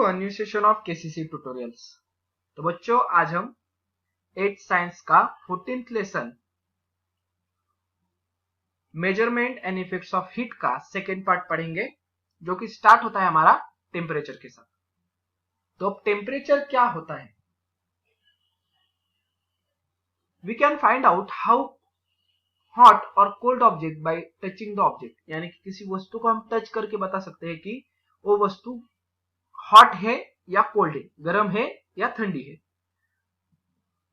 a new session of KCC tutorials। तो बच्चों आज हम 8th साइंस का 14th lesson measurement and effects of heat का सेकेंड पार्ट पढ़ेंगे, जो कि स्टार्ट होता है हमारा टेम्परेचर के साथ। तो अब टेम्परेचर क्या होता है? We can find out how hot और cold object by touching the object, यानी कि किसी वस्तु को हम टच करके बता सकते हैं कि वो वस्तु हॉट है या कोल्ड है, गर्म है या ठंडी है।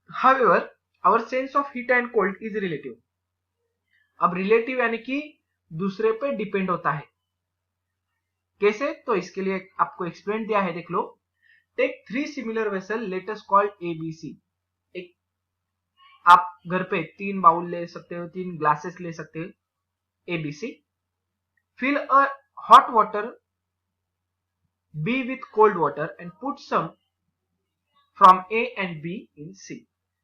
However, our sense of heat and cold is relative। अब रिलेटिव यानी कि दूसरे पे डिपेंड होता है। कैसे? तो इसके लिए आपको एक्सप्लेन दिया है, देख लो। Take 3 similar vessel, let us called ABC। एक आप घर पे 3 बाउल ले सकते हो, 3 ग्लासेस ले सकते हो, ABC। Fill a hot water B with cold water and put some from A and B in C।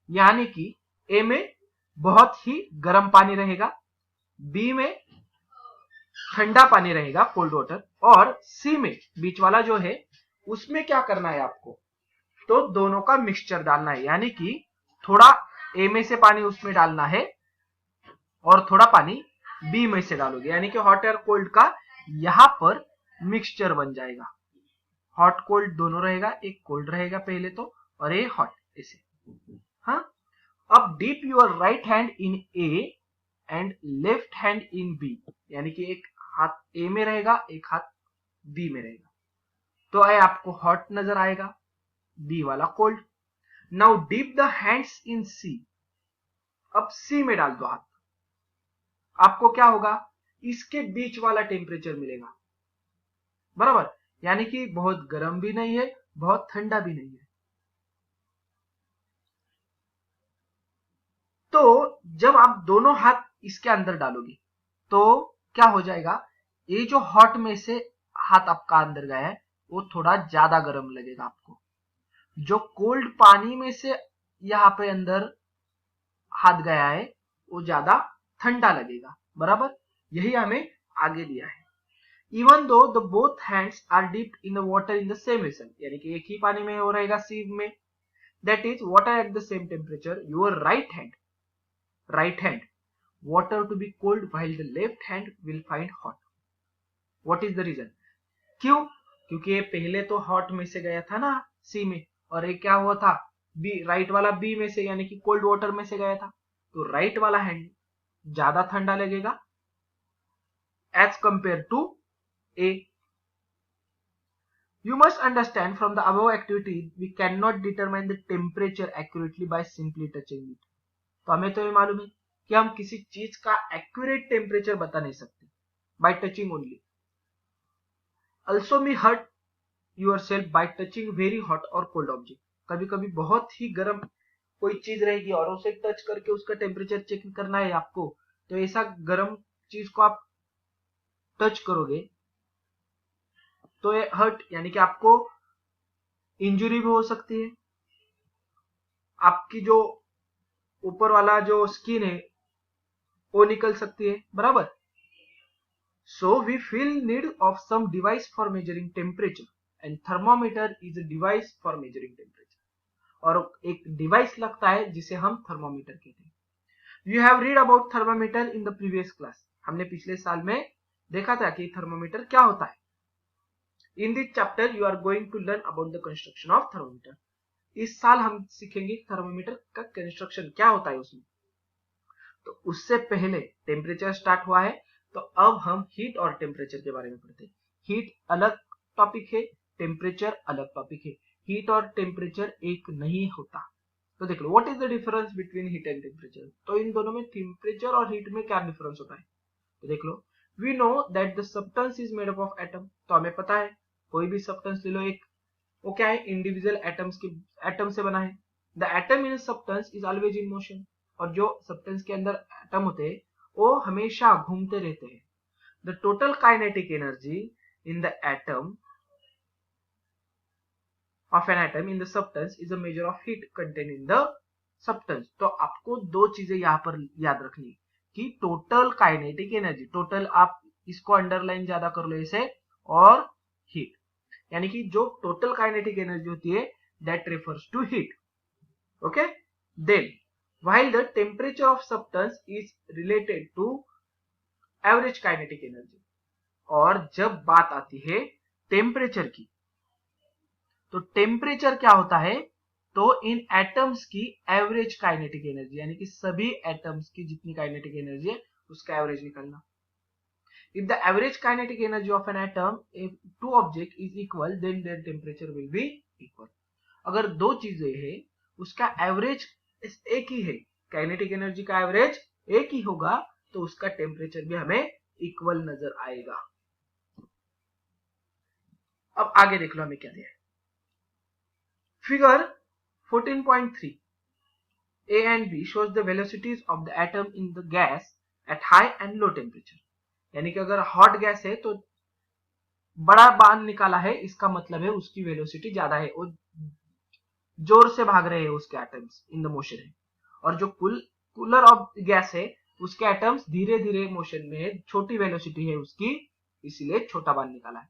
यानी कि A में बहुत ही गर्म पानी रहेगा, B में ठंडा पानी रहेगा कोल्ड वाटर, और C में बीच वाला जो है उसमें क्या करना है आपको? तो दोनों का मिक्सचर डालना है, यानी कि थोड़ा A में से पानी उसमें डालना है और थोड़ा पानी B में से डालोगे, यानी कि हॉट और कोल्ड का यहां पर मिक्सचर बन जाएगा। हॉट कोल्ड दोनों रहेगा, एक कोल्ड रहेगा पहले तो और एक हॉट, ऐसे। हाँ, अब deep your right hand in A and left hand in B, यानी कि एक हाथ ए में रहेगा, एक हाथ बी में रहेगा। तो ये आपको हॉट नजर आएगा, बी वाला cold. Now dip the hands in C. अब सी में डाल दो हाथ, आपको क्या होगा? इसके बीच वाला टेम्परेचर मिलेगा, बराबर। यानी कि बहुत गर्म भी नहीं है, बहुत ठंडा भी नहीं है। तो जब आप दोनों हाथ इसके अंदर डालोगे तो क्या हो जाएगा? ये जो हॉट में से हाथ आपका अंदर गया है वो थोड़ा ज्यादा गर्म लगेगा आपको। जो कोल्ड पानी में से यहाँ पे अंदर हाथ गया है वो ज्यादा ठंडा लगेगा, बराबर। यही हमें आगे दिया है। Even though the both hands are dipped in the water in the same vessel, यानी कि एक ही पानी में हो रहेगा sieve में, that is water at the same temperature, your right hand water to be cold while the left hand will find hot। What is the reason? क्यों? क्योंकि ये पहले तो हॉट में से गया था ना सी में, और ये क्या हुआ था? बी, राइट वाला बी में से, यानी कि कोल्ड वाटर में से गया था। तो राइट वाला हैंड ज्यादा ठंडा लगेगा as compare to A। You must understand from the above activity we cannot determine the temperature accurately by simply touching it। तो हमें तो ये मालूम है कि हम किसी चीज का एक्यूरेट टेम्परेचर बता नहीं सकते by touching only। Also may hurt yourself by touching very hot or cold object। कभी कभी बहुत ही गर्म कोई चीज रहेगी और उसे टच करके उसका टेम्परेचर चेक करना है आपको, तो ऐसा गर्म चीज को आप टच करोगे तो ये हर्ट, यानी कि आपको इंजुरी भी हो सकती है। आपकी जो ऊपर वाला जो स्किन है वो निकल सकती है, बराबर। So we feel need of some device for measuring temperature and thermometer is a device for measuring temperature. और एक डिवाइस लगता है जिसे हम थर्मोमीटर कहते हैं। You have read about thermometer in the previous class. हमने पिछले साल में देखा था कि थर्मोमीटर क्या होता है। In this chapter you are going to learn about the construction of thermometer। इस साल हम सीखेंगे थर्मोमीटर का कंस्ट्रक्शन क्या होता है उसमें। तो उससे पहले टेम्परेचर स्टार्ट हुआ है, तो अब हम हीट और टेम्परेचर के बारे में पढ़ते हैं। हीट अलग टॉपिक है, टेम्परेचर अलग टॉपिक है। हीट और टेम्परेचर एक नहीं होता। तो देख लो, what is the difference between heat and temperature. तो इन दोनों में टेम्परेचर और हीट में क्या डिफरेंस होता है? तो देख लो, we know that the substance is made up of atom. तो हमें पता है कोई भी सब्सटेंस ले लो, एक वो क्या है? इंडिविजुअल एटम से बना है। The atom in substance is always in motion. और जो सब्सटेंस के अंदर एटम होते हैं वो हमेशा घूमते रहते हैं। The total kinetic energy in the atom of an atom in the substance is a measure of heat contain in the substance. तो आपको दो चीजें यहाँ पर याद रखनी कि टोटल काइनेटिक एनर्जी, टोटल आप इसको अंडरलाइन ज्यादा कर लो इसे, और हीट। यानी कि जो टोटल काइनेटिक एनर्जी होती है that refers to heat. Okay, then while the temperature of substance is related to average kinetic energy. और जब बात आती है टेम्परेचर की, तो टेम्परेचर क्या होता है, तो इन एटम्स की एवरेज काइनेटिक एनर्जी, यानी कि सभी एटम्स की जितनी काइनेटिक एनर्जी है उसका एवरेज निकालना. If the average kinetic energy of an atom if two object is equal then their temperature will be equal. अगर दो चीजें हैं उसका एवरेज एक ही है, काइनेटिक एनर्जी का एवरेज एक ही होगा, तो उसका टेम्परेचर भी हमें इक्वल नजर आएगा. अब आगे देख लो हमें क्या दिया है. Figure 14.3 A and B shows the velocities of the atom in the gas at high and low temperature. यानी कि अगर हॉट गैस है तो बड़ा बांध निकाला है, इसका मतलब है उसकी वेलोसिटी ज्यादा है, वो जोर से भाग रहे हैं उसके एटम्स इन द मोशन है. और जो कूलर ऑफ गैस है उसके एटम्स धीरे धीरे मोशन में है, छोटी वेलोसिटी है उसकी, इसीलिए छोटा बांध निकाला है.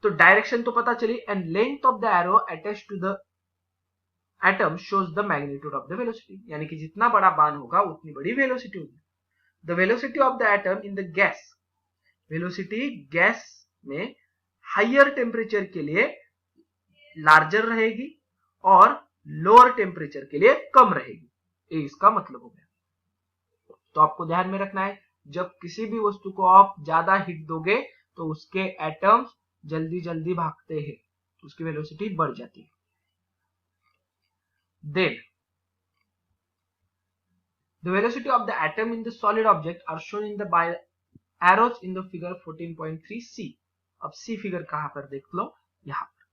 तो डायरेक्शन तो पता चली, and length of the arrow attached to the atom shows the magnitude of the velocity. यानी कि जितना बड़ा बांध होगा उतनी बड़ी वेलोसिटी होगी. The velocity of the atom in the gas, velocity gas में हायर टेम्परेचर के लिए लार्जर रहेगी और लोअर टेम्परेचर के लिए कम रहेगी. ये इसका मतलब हो गया. तो आपको ध्यान में रखना है, जब किसी भी वस्तु को आप ज्यादा हीट दोगे तो उसके एटम्स जल्दी जल्दी भागते हैं, तो उसकी वेलोसिटी बढ़ जाती है. Then the velocity of the atom in the solid object are shown in the by arrows in the figure 14.3c. अब C फिगर कहां पर देख लो, यहां पर.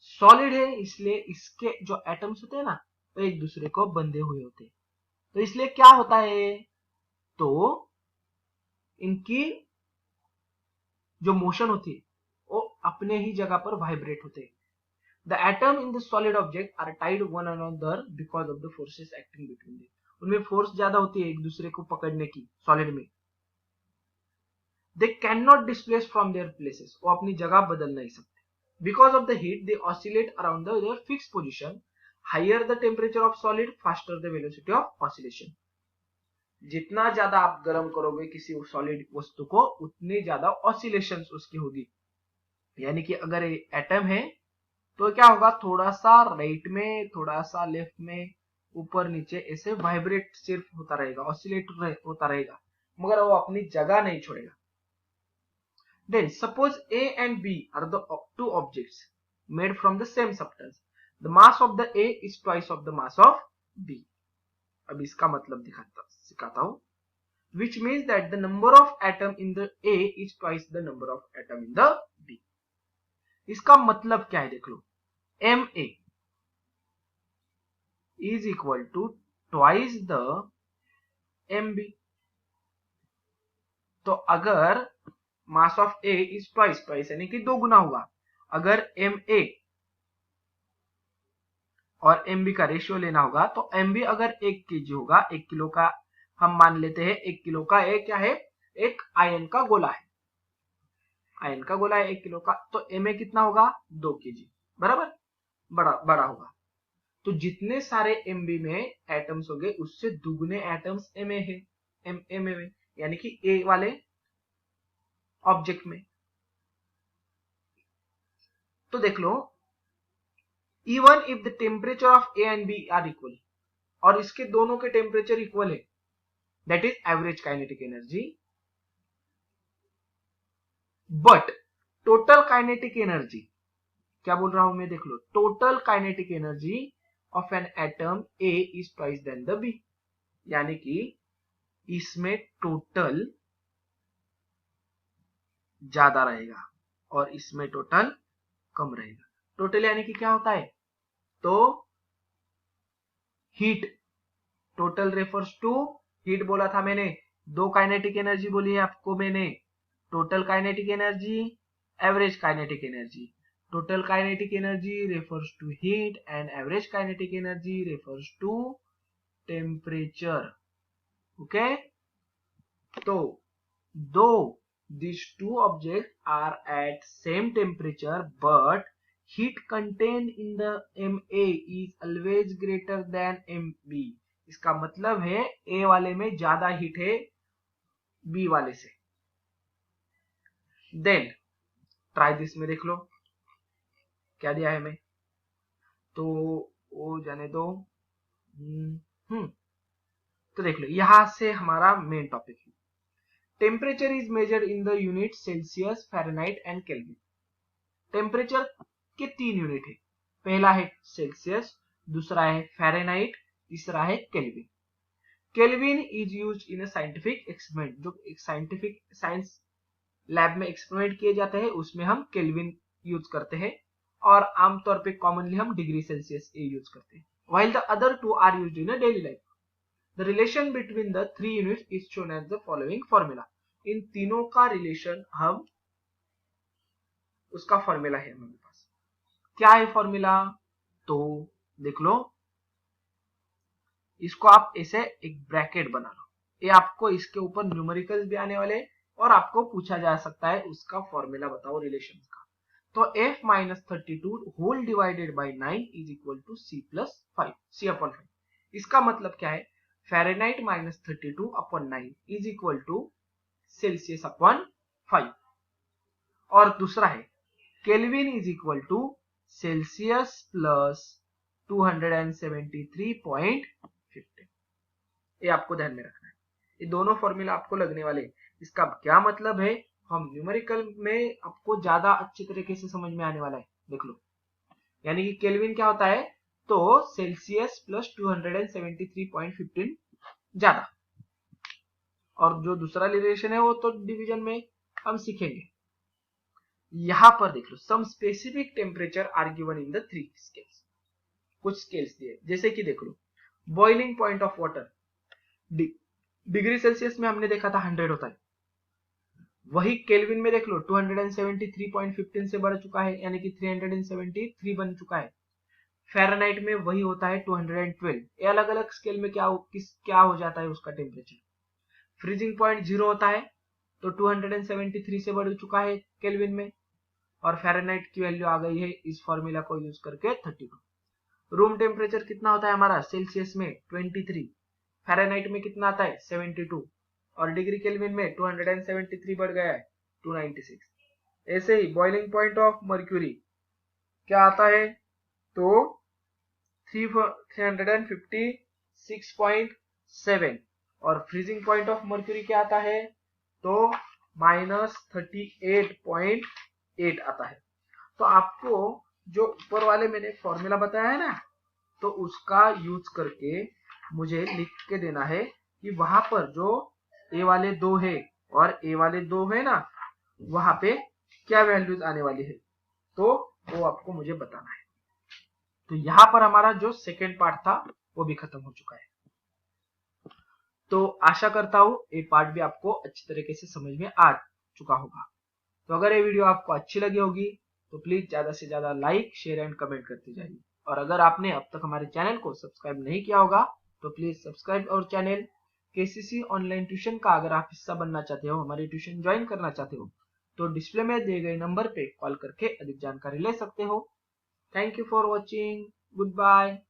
सॉलिड है इसलिए इसके जो एटम्स होते हैं ना वो एक दूसरे को बंधे हुए होते हैं, तो इसलिए क्या होता है, तो इनकी जो मोशन होती है वो अपने ही जगह पर वाइब्रेट होते हैं. The atom in the solid object are tied one another because of the forces acting between them. उनमें फोर्स ज्यादा होती है एक दूसरे को पकड़ने की सॉलिड में. They cannot displace from their places. वो अपनी जगह बदल नहीं सकते. Because of the heat, they oscillate around their fixed position. Higher the temperature of solid, faster the velocity of oscillation. जितना ज्यादा आप गर्म करोगे किसी सॉलिड वस्तु को, उतनी ज्यादा ऑसिलेशंस उसकी होगी. यानी कि अगर एटम है तो क्या होगा, थोड़ा सा राइट में थोड़ा सा लेफ्ट में ऊपर नीचे ऐसे वाइब्रेट सिर्फ होता रहेगा, ऑसिलेट होता रहेगा, मगर वो अपनी जगह नहीं छोड़ेगा. Then suppose A and B are the two objects made from the same substance. The mass of the A is twice of the mass of B. अब इसका मतलब सिखाता हूं. Which means that the number of atom in the A is twice the number of atom in the B. इसका मतलब क्या है देख लो. Ma is equal to twice the Mb. तो अगर mass of A is twice यानी कि 2 गुना हुआ, अगर Ma और Mb का रेशियो लेना होगा तो Mb अगर 1 kg होगा, 1 किलो का हम मान लेते हैं, 1 किलो का एक क्या है, एक आयन का गोला है, आयन का गोला है 1 किलो का, तो Ma कितना होगा, 2 kg, बराबर, बड़ा होगा. तो जितने सारे Mb में एटम्स होंगे उससे दुगने एटम्स Ma है, Ma में, यानी कि A वाले ऑब्जेक्ट में. तो देख लो, even if the temperature of A and B are equal, और इसके दोनों के टेम्परेचर इक्वल है, that is average kinetic energy, but total kinetic energy, क्या बोल रहा हूं मैं, देख लो, total kinetic energy of an atom A is twice than the B. यानी कि इसमें टोटल ज्यादा रहेगा और इसमें टोटल कम रहेगा. टोटल यानी कि क्या होता है, तो heat, total refers to heat बोला था मैंने, 2 काइनेटिक एनर्जी बोली है आपको मैंने, total kinetic energy, average kinetic energy. Total kinetic energy refers to heat and average kinetic energy refers to temperature. Okay, तो 2 these two objects are at same temperature but heat contained in the MA is always greater than MB। इसका मतलब है A वाले में ज्यादा heat है B वाले से। देन ट्राई दिस में देख लो क्या दिया है हमें, तो वो जाने दो। तो देख लो यहां से हमारा मेन टॉपिक है, temperature is measured in the unit Celsius, Fahrenheit and kelvin. Temperature के 3 यूनिट है, पहला है सेल्सियस, दूसरा है फ़ारेनहाइट, तीसरा है kelvin. Kelvin is used in a scientific experiment, जो एक साइंटिफिक साइंस लैब में एक्सपेरिमेंट किए जाते हैं उसमें हम केल्विन यूज करते हैं, और आमतौर पे कॉमनली हम डिग्री सेल्सियस ए यूज करते हैं। while the other two are used in a daily life. The relation between the three units is shown as the following formula. इन तीनों का रिलेशन हम उसका फॉर्मूला है हमारे पास। क्या है फॉर्मूला, तो देख लो, इसको आप ऐसे एक ब्रैकेट बना लो, ये आपको इसके ऊपर न्यूमेरिकल्स भी आने वाले और आपको पूछा जा सकता है उसका फॉर्मूला बताओ रिलेशन का। तो f minus 32 whole divided by 9 is equal to c plus 5, c upon 5। इसका मतलब क्या है, Fahrenheit minus 32 upon 9 is equal to Celsius upon 5, और दूसरा है Kelvin is equal to Celsius plus 273.15। ये आपको ध्यान में रखना है, ये दोनों फॉर्मूला आपको लगने वाले। इसका क्या मतलब है, हम न्यूमेरिकल में आपको ज्यादा अच्छी तरीके से समझ में आने वाला है। देख लो, यानी कि केल्विन क्या होता है, तो सेल्सियस प्लस 273.15 ज्यादा, और जो दूसरा रिलेशन है वो तो डिवीजन में हम सीखेंगे। यहां पर देख लो, some specific temperature are given in the 3 scales. कुछ स्केल्स दिए, जैसे कि देख लो, boiling point of water degree Celsius में हमने देखा था 100 होता है, वही केल्विन में देख लो 273.15 से बढ़ चुका है, यानी कि 373 बन चुका है। फ़ारेनहाइट में वही होता है 212। ये अलग अलग स्केल में क्या हो जाता है उसका टेम्परेचर। फ्रीजिंग पॉइंट 0 होता है, तो 273 से बढ़ चुका है केल्विन में, और फ़ारेनहाइट की वैल्यू आ गई है इस फॉर्मूला को यूज करके 32। रूम टेम्परेचर कितना होता है हमारा, सेल्सियस में 23, फ़ारेनहाइट में कितना आता है 72, और डिग्री केल्विन में 273 बढ़ गया है 296। ऐसे ही बॉइलिंग पॉइंट ऑफ मर्क्यूरी क्या आता है, तो 356.7, और फ्रीजिंग पॉइंट ऑफ मर्क्यूरी क्या आता है, तो -38.8 आता है। तो आपको जो ऊपर वाले मैंने फॉर्मूला बताया है ना, तो उसका यूज करके मुझे लिख के देना है कि वहां पर जो ए वाले 2 है और ए वाले 2 है ना, वहां पे क्या वैल्यूज आने वाली है, तो वो आपको मुझे बताना है। तो यहां पर हमारा जो सेकेंड पार्ट था वो भी खत्म हो चुका है। तो आशा करता हूं ये पार्ट भी आपको अच्छी तरीके से समझ में आ चुका होगा। तो अगर ये वीडियो आपको अच्छी लगी होगी तो प्लीज ज्यादा से ज्यादा लाइक, शेयर एंड कमेंट करते जाइए, और अगर आपने अब तक हमारे चैनल को सब्सक्राइब नहीं किया होगा तो प्लीज सब्सक्राइब और चैनल। केसीसी ऑनलाइन ट्यूशन का अगर आप हिस्सा बनना चाहते हो, हमारी ट्यूशन ज्वाइन करना चाहते हो, तो डिस्प्ले में दिए गए नंबर पे कॉल करके अधिक जानकारी ले सकते हो। Thank you for watching, good bye.